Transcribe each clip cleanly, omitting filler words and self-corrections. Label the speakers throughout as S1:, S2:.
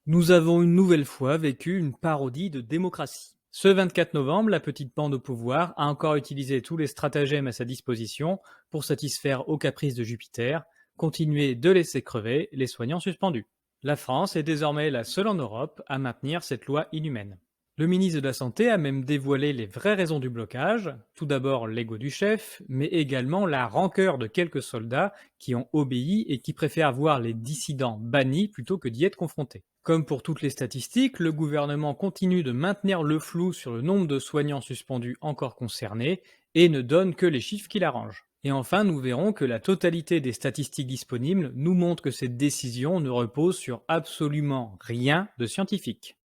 S1: Nous avons une nouvelle fois vécu une parodie de démocratie. Ce 24 novembre, la petite bande au pouvoir a encore utilisé tous les stratagèmes à sa disposition pour satisfaire aux caprices de Jupiter, continuer de laisser crever les soignants suspendus. La France est désormais la seule en Europe à maintenir cette loi inhumaine. Le ministre de la Santé a même dévoilé les vraies raisons du blocage, tout d'abord l'ego du chef, mais également la rancœur de quelques soldats qui ont obéi et qui préfèrent voir les dissidents bannis plutôt que d'y être confrontés. Comme pour toutes les statistiques, le gouvernement continue de maintenir le flou sur le nombre de soignants suspendus encore concernés et ne donne que les chiffres qui l'arrangent. Et enfin, nous verrons que la totalité des statistiques disponibles nous montre que cette décision ne repose sur absolument rien de scientifique.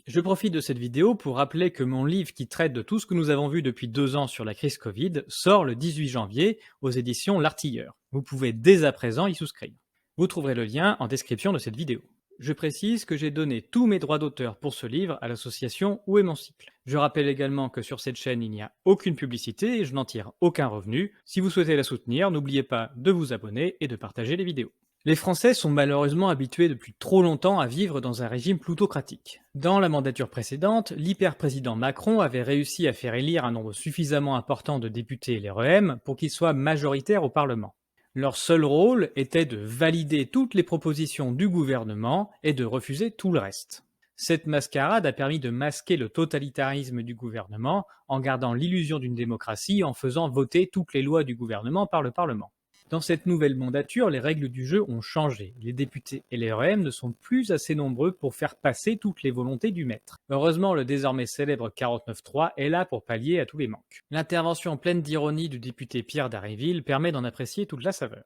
S1: Je profite de cette vidéo pour rappeler que mon livre qui traite de tout ce que nous avons vu depuis 2 ans sur la crise Covid sort le 18 janvier aux éditions L'Artilleur. Vous pouvez dès à présent y souscrire. Vous trouverez le lien en description de cette vidéo. Je précise que j'ai donné tous mes droits d'auteur pour ce livre à l'association Où est mon cycle. Je rappelle également que sur cette chaîne il n'y a aucune publicité et je n'en tire aucun revenu. Si vous souhaitez la soutenir, n'oubliez pas de vous abonner et de partager les vidéos. Les Français sont malheureusement habitués depuis trop longtemps à vivre dans un régime plutocratique. Dans la mandature précédente, l'hyper-président Macron avait réussi à faire élire un nombre suffisamment important de députés LREM pour qu'ils soient majoritaires au Parlement. Leur seul rôle était de valider toutes les propositions du gouvernement et de refuser tout le reste. Cette mascarade a permis de masquer le totalitarisme du gouvernement en gardant l'illusion d'une démocratie en faisant voter toutes les lois du gouvernement par le Parlement. Dans cette nouvelle mandature, les règles du jeu ont changé. Les députés LREM ne sont plus assez nombreux pour faire passer toutes les volontés du maître. Heureusement, le désormais célèbre 49.3 est là pour pallier à tous les manques. L'intervention pleine d'ironie du député Pierre Dharréville permet d'en apprécier toute la saveur.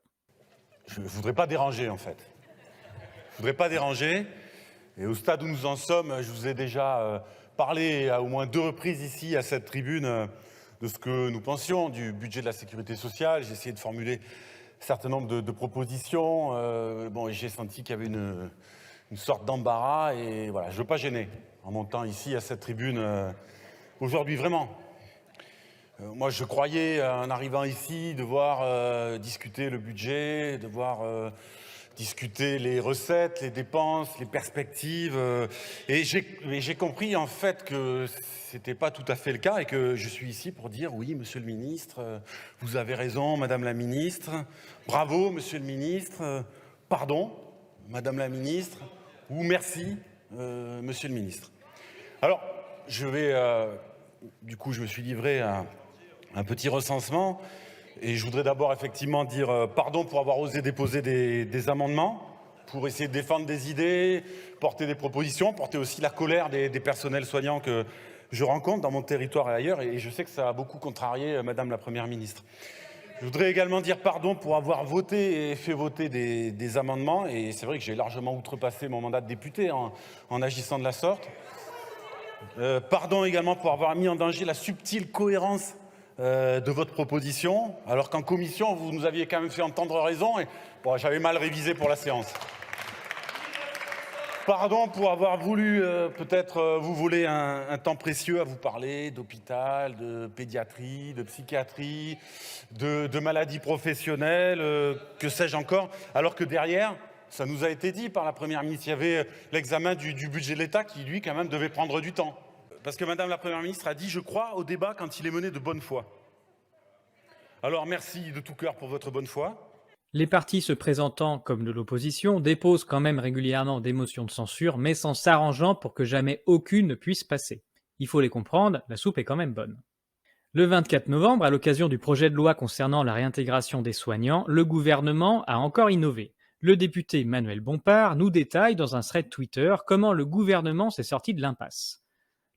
S2: Je ne voudrais pas déranger, en fait. Je ne voudrais pas déranger. Et au stade où nous en sommes, je vous ai déjà parlé à au moins 2 reprises ici, à cette tribune, de ce que nous pensions du budget de la sécurité sociale. J'ai essayé de formuler un certain nombre de propositions. Et j'ai senti qu'il y avait une sorte d'embarras. Et voilà, je ne veux pas gêner en montant ici à cette tribune aujourd'hui, vraiment. Moi, je croyais, en arrivant ici, devoir discuter le budget, devoir discuter les recettes, les dépenses, les perspectives. Et j'ai compris, en fait, que c'était pas tout à fait le cas et que je suis ici pour dire oui, monsieur le ministre, vous avez raison, madame la ministre, bravo, monsieur le ministre, pardon, madame la ministre, ou merci, monsieur le ministre. Alors, du coup, je me suis livré à un petit recensement. Et je voudrais d'abord effectivement dire pardon pour avoir osé déposer des amendements, pour essayer de défendre des idées, porter des propositions, porter aussi la colère des personnels soignants que je rencontre dans mon territoire et ailleurs. Et je sais que ça a beaucoup contrarié Madame la Première ministre. Je voudrais également dire pardon pour avoir voté et fait voter des amendements. Et c'est vrai que j'ai largement outrepassé mon mandat de député en agissant de la sorte. Pardon également pour avoir mis en danger la subtile cohérence de votre proposition, alors qu'en commission, vous nous aviez quand même fait entendre raison et bon, j'avais mal révisé pour la séance. Pardon pour avoir voulu peut-être vous voler un temps précieux à vous parler d'hôpital, de pédiatrie, de psychiatrie, de maladies professionnelles, que sais-je encore, alors que derrière, ça nous a été dit par la Première ministre, il y avait l'examen du budget de l'État qui, lui, quand même, devait prendre du temps. Parce que Madame la Première ministre a dit « Je crois au débat quand il est mené de bonne foi ». Alors merci de tout cœur pour votre bonne foi.
S1: Les partis se présentant comme de l'opposition déposent quand même régulièrement des motions de censure, mais sans s'arrangeant pour que jamais aucune ne puisse passer. Il faut les comprendre, la soupe est quand même bonne. Le 24 novembre, à l'occasion du projet de loi concernant la réintégration des soignants, le gouvernement a encore innové. Le député Manuel Bompard nous détaille dans un thread Twitter comment le gouvernement s'est sorti de l'impasse.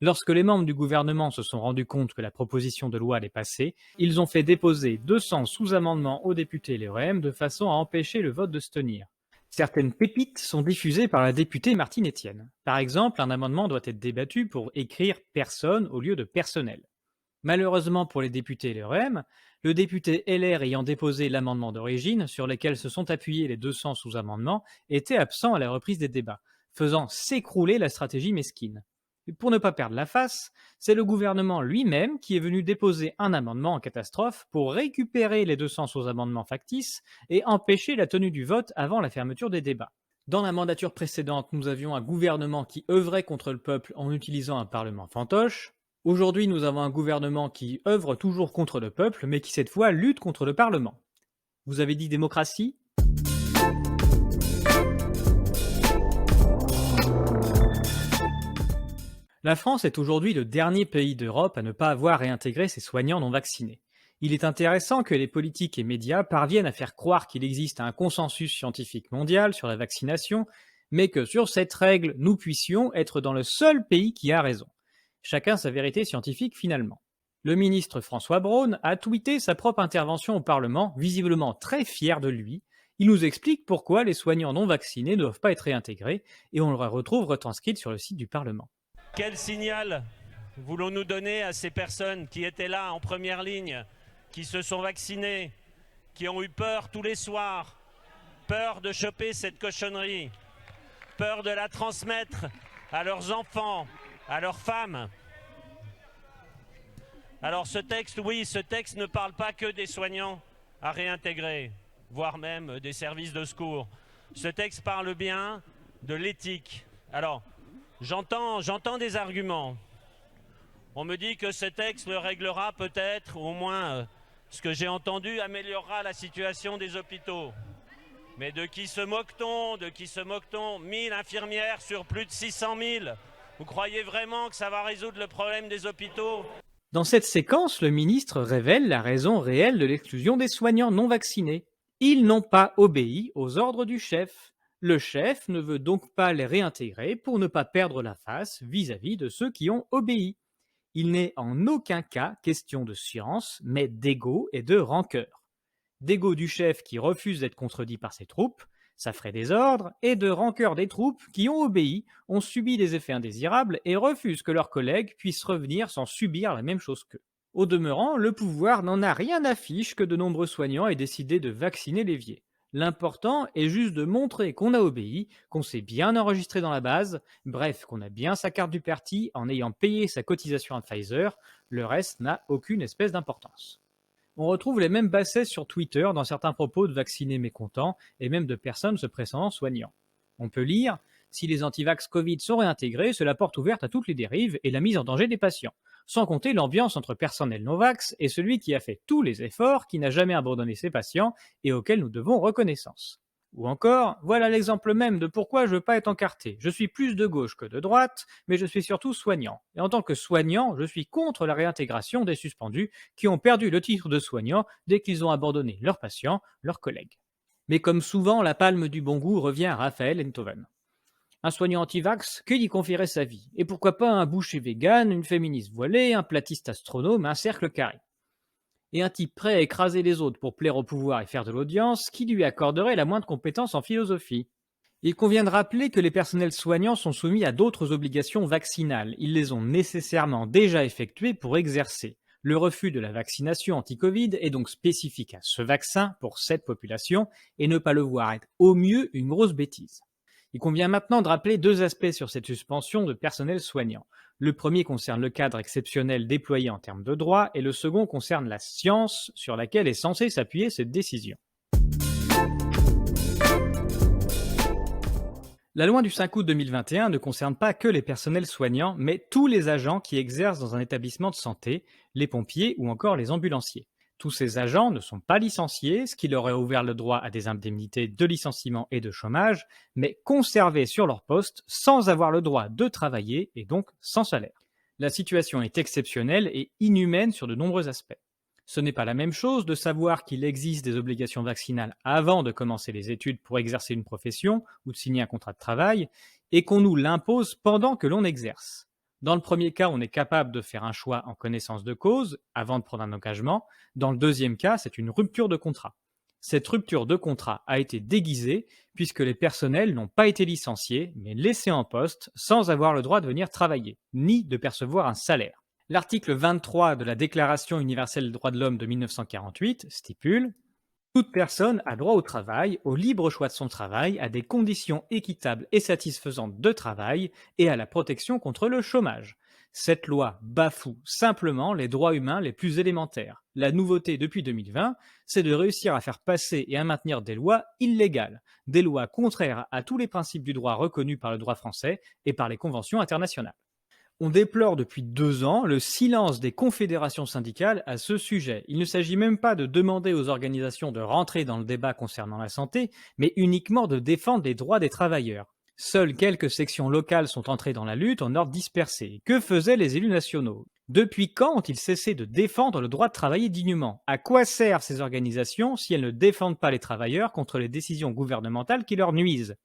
S1: Lorsque les membres du gouvernement se sont rendus compte que la proposition de loi allait passer, ils ont fait déposer 200 sous-amendements aux députés LREM de façon à empêcher le vote de se tenir. Certaines pépites sont diffusées par la députée Martine Etienne. Par exemple, un amendement doit être débattu pour écrire « personne » au lieu de « personnel ». Malheureusement pour les députés LREM, le député LR ayant déposé l'amendement d'origine, sur lequel se sont appuyés les 200 sous-amendements, était absent à la reprise des débats, faisant s'écrouler la stratégie mesquine. Et pour ne pas perdre la face, c'est le gouvernement lui-même qui est venu déposer un amendement en catastrophe pour récupérer les 200 sous-amendements factices et empêcher la tenue du vote avant la fermeture des débats. Dans la mandature précédente, nous avions un gouvernement qui œuvrait contre le peuple en utilisant un parlement fantoche. Aujourd'hui, nous avons un gouvernement qui œuvre toujours contre le peuple, mais qui cette fois lutte contre le parlement. Vous avez dit démocratie? La France est aujourd'hui le dernier pays d'Europe à ne pas avoir réintégré ses soignants non vaccinés. Il est intéressant que les politiques et médias parviennent à faire croire qu'il existe un consensus scientifique mondial sur la vaccination, mais que sur cette règle, nous puissions être dans le seul pays qui a raison. Chacun sa vérité scientifique finalement. Le ministre François Braun a tweeté sa propre intervention au Parlement, visiblement très fier de lui. Il nous explique pourquoi les soignants non vaccinés ne doivent pas être réintégrés, et on le retrouve retranscrite sur le site du Parlement.
S3: Quel signal voulons-nous donner à ces personnes qui étaient là en première ligne, qui se sont vaccinées, qui ont eu peur tous les soirs, peur de choper cette cochonnerie, peur de la transmettre à leurs enfants, à leurs femmes? Alors ce texte, oui, ce texte ne parle pas que des soignants à réintégrer, voire même des services de secours. Ce texte parle bien de l'éthique. Alors, J'entends des arguments. On me dit que ce texte le réglera peut-être, ou au moins, ce que j'ai entendu, améliorera la situation des hôpitaux. Mais de qui se moque-t-on? De qui se moque-t-on? 1000 infirmières sur plus de 600 000. Vous croyez vraiment que ça va résoudre le problème des hôpitaux?
S1: Dans cette séquence, le ministre révèle la raison réelle de l'exclusion des soignants non vaccinés. Ils n'ont pas obéi aux ordres du chef. Le chef ne veut donc pas les réintégrer pour ne pas perdre la face vis-à-vis de ceux qui ont obéi. Il n'est en aucun cas question de science, mais d'ego et de rancœur. D'ego du chef qui refuse d'être contredit par ses troupes, ça ferait désordre, et de rancœur des troupes qui ont obéi, ont subi des effets indésirables et refusent que leurs collègues puissent revenir sans subir la même chose qu'eux. Au demeurant, le pouvoir n'en a rien à fiche que de nombreux soignants aient décidé de vacciner l'évier. L'important est juste de montrer qu'on a obéi, qu'on s'est bien enregistré dans la base, bref, qu'on a bien sa carte du parti en ayant payé sa cotisation à Pfizer, le reste n'a aucune espèce d'importance. On retrouve les mêmes bassesses sur Twitter dans certains propos de vaccinés mécontents et même de personnes se prétendant soignants. On peut lire « Si les antivax Covid sont réintégrés, cela porte ouverte à toutes les dérives et la mise en danger des patients. » Sans compter l'ambiance entre personnel non-vax et celui qui a fait tous les efforts, qui n'a jamais abandonné ses patients et auquel nous devons reconnaissance. Ou encore, voilà l'exemple même de pourquoi je ne veux pas être encarté. Je suis plus de gauche que de droite, mais je suis surtout soignant. Et en tant que soignant, je suis contre la réintégration des suspendus qui ont perdu le titre de soignant dès qu'ils ont abandonné leurs patients, leurs collègues. Mais comme souvent, la palme du bon goût revient à Raphaël Enthoven. Un soignant anti-vax, qu'il y confierait sa vie. Et pourquoi pas un boucher vegan, une féministe voilée, un platiste astronome, un cercle carré. Et un type prêt à écraser les autres pour plaire au pouvoir et faire de l'audience, qui lui accorderait la moindre compétence en philosophie. Il convient de rappeler que les personnels soignants sont soumis à d'autres obligations vaccinales. Ils les ont nécessairement déjà effectuées pour exercer. Le refus de la vaccination anti-Covid est donc spécifique à ce vaccin pour cette population et ne pas le voir être au mieux une grosse bêtise. Il convient maintenant de rappeler deux aspects sur cette suspension de personnel soignant. Le premier concerne le cadre exceptionnel déployé en termes de droit et le second concerne la science sur laquelle est censée s'appuyer cette décision. La loi du 5 août 2021 ne concerne pas que les personnels soignants, mais tous les agents qui exercent dans un établissement de santé, les pompiers ou encore les ambulanciers. Tous ces agents ne sont pas licenciés, ce qui leur aurait ouvert le droit à des indemnités de licenciement et de chômage, mais conservés sur leur poste sans avoir le droit de travailler et donc sans salaire. La situation est exceptionnelle et inhumaine sur de nombreux aspects. Ce n'est pas la même chose de savoir qu'il existe des obligations vaccinales avant de commencer les études pour exercer une profession ou de signer un contrat de travail, et qu'on nous l'impose pendant que l'on exerce. Dans le premier cas, on est capable de faire un choix en connaissance de cause avant de prendre un engagement. Dans le deuxième cas, c'est une rupture de contrat. Cette rupture de contrat a été déguisée puisque les personnels n'ont pas été licenciés, mais laissés en poste sans avoir le droit de venir travailler, ni de percevoir un salaire. L'article 23 de la Déclaration universelle des droits de l'homme de 1948 stipule Toute personne a droit au travail, au libre choix de son travail, à des conditions équitables et satisfaisantes de travail et à la protection contre le chômage. Cette loi bafoue simplement les droits humains les plus élémentaires. La nouveauté depuis 2020, c'est de réussir à faire passer et à maintenir des lois illégales, des lois contraires à tous les principes du droit reconnus par le droit français et par les conventions internationales. On déplore depuis 2 ans le silence des confédérations syndicales à ce sujet. Il ne s'agit même pas de demander aux organisations de rentrer dans le débat concernant la santé, mais uniquement de défendre les droits des travailleurs. Seules quelques sections locales sont entrées dans la lutte en ordre dispersé. Que faisaient les élus nationaux? Depuis quand ont-ils cessé de défendre le droit de travailler dignement? À quoi servent ces organisations si elles ne défendent pas les travailleurs contre les décisions gouvernementales qui leur nuisent?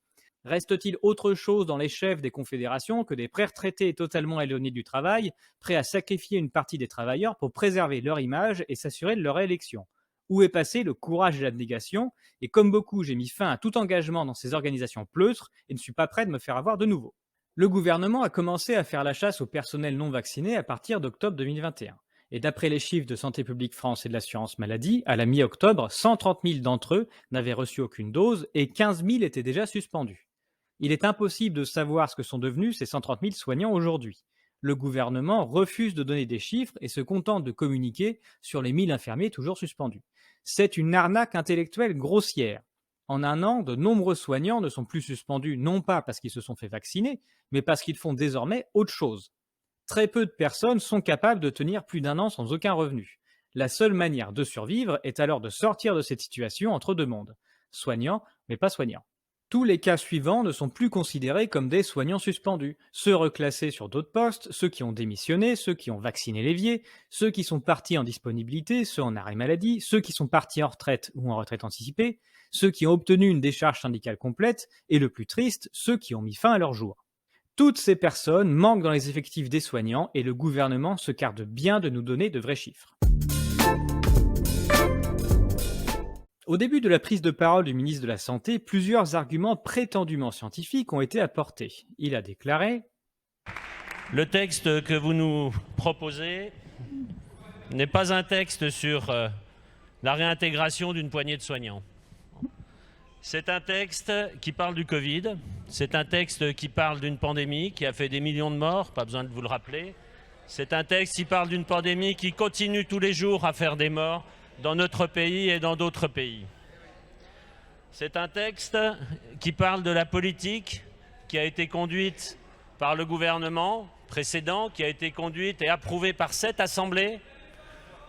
S1: Reste-t-il autre chose dans les chefs des confédérations que des pré-retraités totalement éloignés du travail, prêts à sacrifier une partie des travailleurs pour préserver leur image et s'assurer de leur réélection? Où est passé le courage et l'abnégation? Et comme beaucoup, j'ai mis fin à tout engagement dans ces organisations pleutres et ne suis pas prêt de me faire avoir de nouveau. Le gouvernement a commencé à faire la chasse au personnel non vacciné à partir d'octobre 2021. Et d'après les chiffres de Santé publique France et de l'assurance maladie, à la mi-octobre, 130 000 d'entre eux n'avaient reçu aucune dose et 15 000 étaient déjà suspendus. Il est impossible de savoir ce que sont devenus ces 130 000 soignants aujourd'hui. Le gouvernement refuse de donner des chiffres et se contente de communiquer sur les 1000 infirmiers toujours suspendus. C'est une arnaque intellectuelle grossière. En un an, de nombreux soignants ne sont plus suspendus non pas parce qu'ils se sont fait vacciner, mais parce qu'ils font désormais autre chose. Très peu de personnes sont capables de tenir plus d'1 an sans aucun revenu. La seule manière de survivre est alors de sortir de cette situation entre deux mondes. Soignants, mais pas soignants. Tous les cas suivants ne sont plus considérés comme des soignants suspendus. Ceux reclassés sur d'autres postes, ceux qui ont démissionné, ceux qui ont vacciné l'évier, ceux qui sont partis en disponibilité, ceux en arrêt maladie, ceux qui sont partis en retraite ou en retraite anticipée, ceux qui ont obtenu une décharge syndicale complète et le plus triste, ceux qui ont mis fin à leur jour. Toutes ces personnes manquent dans les effectifs des soignants et le gouvernement se garde bien de nous donner de vrais chiffres. Au début de la prise de parole du ministre de la Santé, plusieurs arguments prétendument scientifiques ont été apportés. Il a déclaré «
S3: Le texte que vous nous proposez n'est pas un texte sur la réintégration d'une poignée de soignants. C'est un texte qui parle du Covid, c'est un texte qui parle d'une pandémie qui a fait des millions de morts, pas besoin de vous le rappeler. C'est un texte qui parle d'une pandémie qui continue tous les jours à faire des morts dans notre pays et dans d'autres pays. C'est un texte qui parle de la politique qui a été conduite par le gouvernement précédent, qui a été conduite et approuvée par cette Assemblée,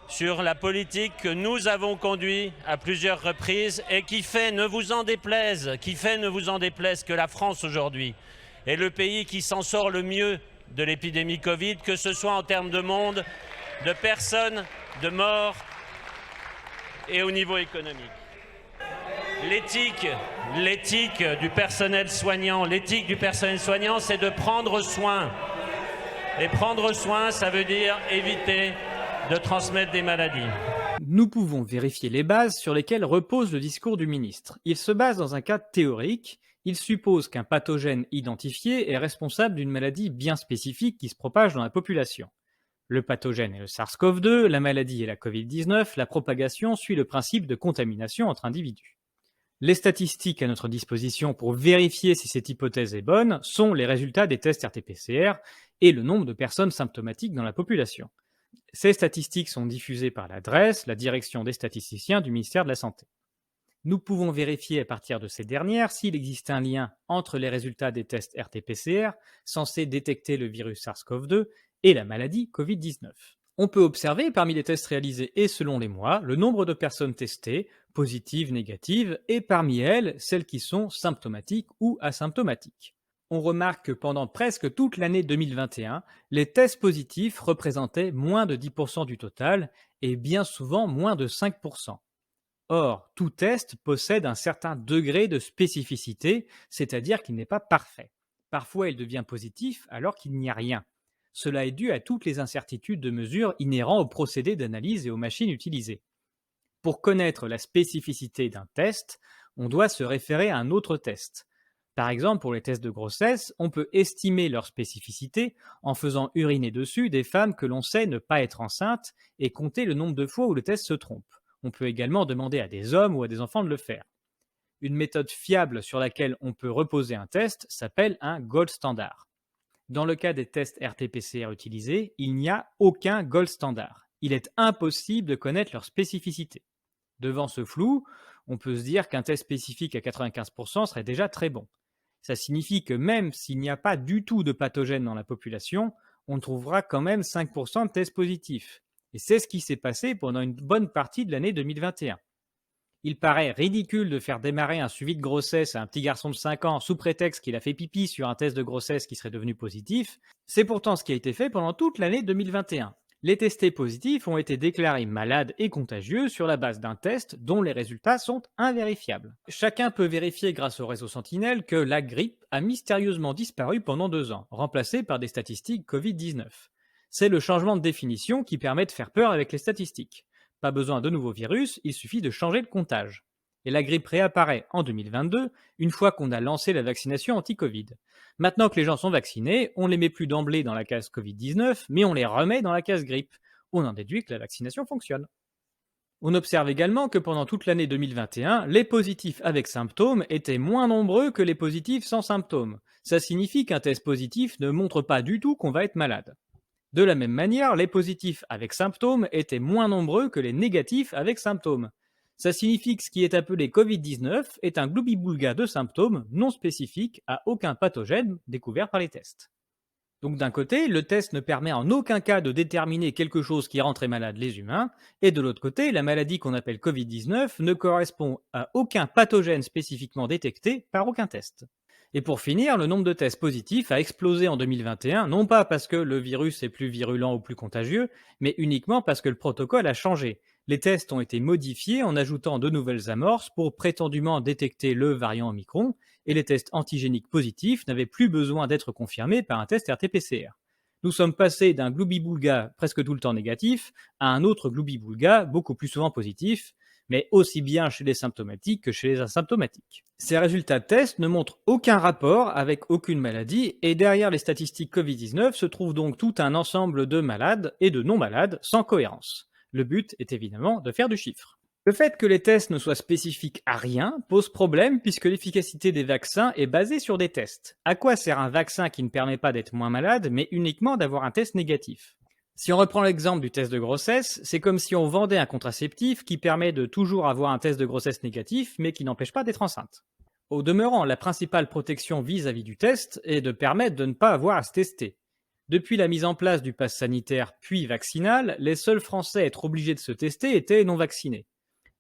S3: sur la politique que nous avons conduite à plusieurs reprises et qui fait, ne vous en déplaise, que la France aujourd'hui est le pays qui s'en sort le mieux de l'épidémie Covid, que ce soit en termes de monde, de personnes, de morts et au niveau économique. L'éthique du personnel soignant, c'est de prendre soin. Et prendre soin, ça veut dire éviter de transmettre des maladies.
S1: Nous pouvons vérifier les bases sur lesquelles repose le discours du ministre. Il se base dans un cadre théorique. Il suppose qu'un pathogène identifié est responsable d'une maladie bien spécifique qui se propage dans la population. Le pathogène est le SARS-CoV-2, la maladie est la Covid-19, la propagation suit le principe de contamination entre individus. Les statistiques à notre disposition pour vérifier si cette hypothèse est bonne sont les résultats des tests RT-PCR et le nombre de personnes symptomatiques dans la population. Ces statistiques sont diffusées par la DREES, la Direction des statisticiens du ministère de la Santé. Nous pouvons vérifier à partir de ces dernières s'il existe un lien entre les résultats des tests RT-PCR censés détecter le virus SARS-CoV-2 et la maladie Covid-19. On peut observer parmi les tests réalisés et selon les mois le nombre de personnes testées, positives, négatives, et parmi elles, celles qui sont symptomatiques ou asymptomatiques. On remarque que pendant presque toute l'année 2021, les tests positifs représentaient moins de 10% du total et bien souvent moins de 5%. Or, tout test possède un certain degré de spécificité, c'est-à-dire qu'il n'est pas parfait. Parfois, il devient positif alors qu'il n'y a rien. Cela est dû à toutes les incertitudes de mesure inhérentes au procédé d'analyse et aux machines utilisées. Pour connaître la spécificité d'un test, on doit se référer à un autre test. Par exemple, pour les tests de grossesse, on peut estimer leur spécificité en faisant uriner dessus des femmes que l'on sait ne pas être enceintes et compter le nombre de fois où le test se trompe. On peut également demander à des hommes ou à des enfants de le faire. Une méthode fiable sur laquelle on peut reposer un test s'appelle un gold standard. Dans le cas des tests RT-PCR utilisés, il n'y a aucun gold standard. Il est impossible de connaître leur spécificité. Devant ce flou, on peut se dire qu'un test spécifique à 95% serait déjà très bon. Ça signifie que même s'il n'y a pas du tout de pathogènes dans la population, on trouvera quand même 5% de tests positifs. Et c'est ce qui s'est passé pendant une bonne partie de l'année 2021. Il paraît ridicule de faire démarrer un suivi de grossesse à un petit garçon de 5 ans sous prétexte qu'il a fait pipi sur un test de grossesse qui serait devenu positif. C'est pourtant ce qui a été fait pendant toute l'année 2021. Les testés positifs ont été déclarés malades et contagieux sur la base d'un test dont les résultats sont invérifiables. Chacun peut vérifier grâce au réseau Sentinelle que la grippe a mystérieusement disparu pendant 2 ans, remplacée par des statistiques Covid-19. C'est le changement de définition qui permet de faire peur avec les statistiques. Pas besoin de nouveaux virus, il suffit de changer le comptage. Et la grippe réapparaît en 2022, une fois qu'on a lancé la vaccination anti-Covid. Maintenant que les gens sont vaccinés, on ne les met plus d'emblée dans la case Covid-19, mais on les remet dans la case grippe. On en déduit que la vaccination fonctionne. On observe également que pendant toute l'année 2021, les positifs avec symptômes étaient moins nombreux que les positifs sans symptômes. Ça signifie qu'un test positif ne montre pas du tout qu'on va être malade. De la même manière, les positifs avec symptômes étaient moins nombreux que les négatifs avec symptômes. Ça signifie que ce qui est appelé Covid-19 est un gloubi-boulga de symptômes non spécifiques à aucun pathogène découvert par les tests. Donc d'un côté, le test ne permet en aucun cas de déterminer quelque chose qui rend très malade les humains, et de l'autre côté, la maladie qu'on appelle Covid-19 ne correspond à aucun pathogène spécifiquement détecté par aucun test. Et pour finir, le nombre de tests positifs a explosé en 2021, non pas parce que le virus est plus virulent ou plus contagieux, mais uniquement parce que le protocole a changé. Les tests ont été modifiés en ajoutant de nouvelles amorces pour prétendument détecter le variant Omicron, et les tests antigéniques positifs n'avaient plus besoin d'être confirmés par un test RT-PCR. Nous sommes passés d'un gloubi-boulga presque tout le temps négatif à un autre gloubi-boulga beaucoup plus souvent positif, mais aussi bien chez les symptomatiques que chez les asymptomatiques. Ces résultats de tests ne montrent aucun rapport avec aucune maladie, et derrière les statistiques Covid-19 se trouve donc tout un ensemble de malades et de non-malades sans cohérence. Le but est évidemment de faire du chiffre. Le fait que les tests ne soient spécifiques à rien pose problème puisque l'efficacité des vaccins est basée sur des tests. À quoi sert un vaccin qui ne permet pas d'être moins malade, mais uniquement d'avoir un test négatif ? Si on reprend l'exemple du test de grossesse, c'est comme si on vendait un contraceptif qui permet de toujours avoir un test de grossesse négatif, mais qui n'empêche pas d'être enceinte. Au demeurant, la principale protection vis-à-vis du test est de permettre de ne pas avoir à se tester. Depuis la mise en place du pass sanitaire puis vaccinal, les seuls Français à être obligés de se tester étaient non vaccinés.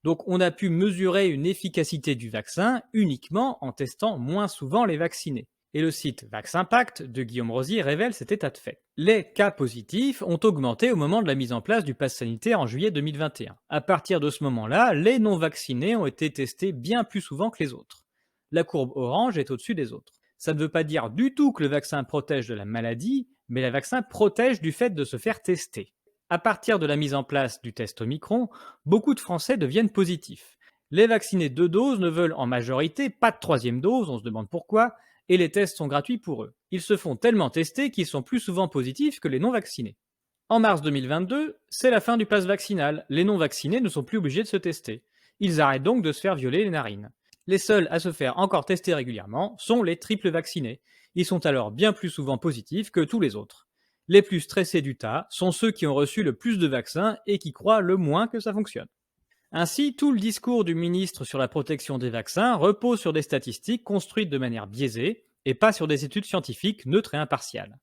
S1: Donc on a pu mesurer une efficacité du vaccin uniquement en testant moins souvent les vaccinés. Et le site VaxImpact de Guillaume Rosier révèle cet état de fait. Les cas positifs ont augmenté au moment de la mise en place du pass sanitaire en juillet 2021. À partir de ce moment-là, les non-vaccinés ont été testés bien plus souvent que les autres. La courbe orange est au-dessus des autres. Ça ne veut pas dire du tout que le vaccin protège de la maladie, mais le vaccin protège du fait de se faire tester. À partir de la mise en place du test Omicron, beaucoup de Français deviennent positifs. Les vaccinés 2 doses ne veulent en majorité pas de 3e dose, on se demande pourquoi, et les tests sont gratuits pour eux. Ils se font tellement tester qu'ils sont plus souvent positifs que les non-vaccinés. En mars 2022, c'est la fin du pass vaccinal. Les non-vaccinés ne sont plus obligés de se tester. Ils arrêtent donc de se faire violer les narines. Les seuls à se faire encore tester régulièrement sont les triples vaccinés. Ils sont alors bien plus souvent positifs que tous les autres. Les plus stressés du tas sont ceux qui ont reçu le plus de vaccins et qui croient le moins que ça fonctionne. Ainsi, tout le discours du ministre sur la protection des vaccins repose sur des statistiques construites de manière biaisée et pas sur des études scientifiques neutres et impartiales.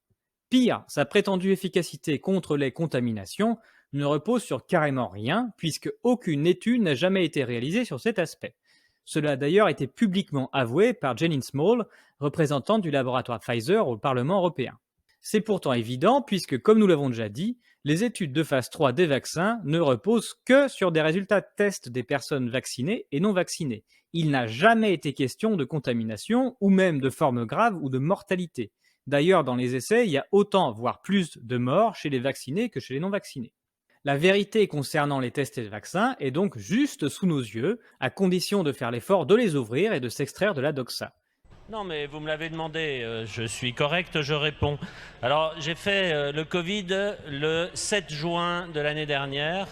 S1: Pire, sa prétendue efficacité contre les contaminations ne repose sur carrément rien, puisque aucune étude n'a jamais été réalisée sur cet aspect. Cela a d'ailleurs été publiquement avoué par Janine Small, représentante du laboratoire Pfizer au Parlement européen. C'est pourtant évident puisque, comme nous l'avons déjà dit, les études de phase 3 des vaccins ne reposent que sur des résultats de tests des personnes vaccinées et non vaccinées. Il n'a jamais été question de contamination ou même de formes graves ou de mortalité. D'ailleurs, dans les essais, il y a autant, voire plus, de morts chez les vaccinés que chez les non vaccinés. La vérité concernant les tests et les vaccins est donc juste sous nos yeux, à condition de faire l'effort de les ouvrir et de s'extraire de la doxa.
S3: Non, mais vous me l'avez demandé, je suis correct, je réponds. Alors, j'ai fait le Covid le 7 juin de l'année dernière.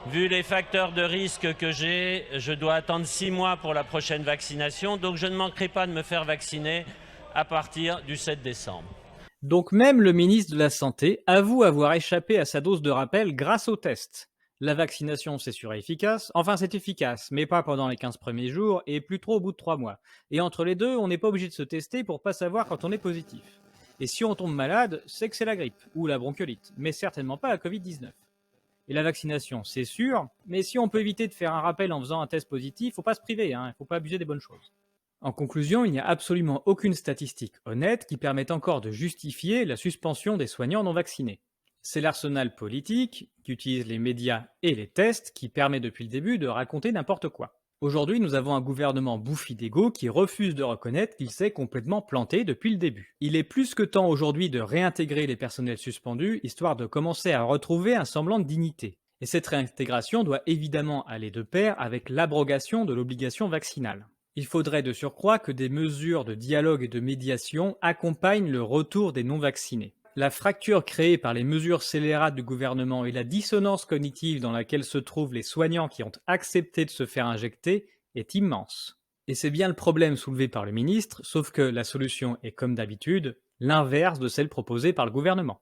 S3: Vu les facteurs de risque que j'ai, je dois attendre 6 mois pour la prochaine vaccination, donc je ne manquerai pas de me faire vacciner à partir du 7 décembre.
S1: Donc même le ministre de la Santé avoue avoir échappé à sa dose de rappel grâce au test. La vaccination, c'est sûr et efficace. Enfin, c'est efficace, mais pas pendant les 15 premiers jours et plus trop au bout de 3 mois. Et entre les deux, on n'est pas obligé de se tester pour pas savoir quand on est positif. Et si on tombe malade, c'est que c'est la grippe ou la bronchiolite, mais certainement pas la Covid-19. Et la vaccination, c'est sûr, mais si on peut éviter de faire un rappel en faisant un test positif, faut pas se priver, il faut pas abuser des bonnes choses. En conclusion, il n'y a absolument aucune statistique honnête qui permette encore de justifier la suspension des soignants non vaccinés. C'est l'arsenal politique, qui utilise les médias et les tests, qui permet depuis le début de raconter n'importe quoi. Aujourd'hui, nous avons un gouvernement bouffi d'ego qui refuse de reconnaître qu'il s'est complètement planté depuis le début. Il est plus que temps aujourd'hui de réintégrer les personnels suspendus, histoire de commencer à retrouver un semblant de dignité. Et cette réintégration doit évidemment aller de pair avec l'abrogation de l'obligation vaccinale. Il faudrait de surcroît que des mesures de dialogue et de médiation accompagnent le retour des non-vaccinés. La fracture créée par les mesures scélérates du gouvernement et la dissonance cognitive dans laquelle se trouvent les soignants qui ont accepté de se faire injecter est immense. Et c'est bien le problème soulevé par le ministre, sauf que la solution est comme d'habitude l'inverse de celle proposée par le gouvernement.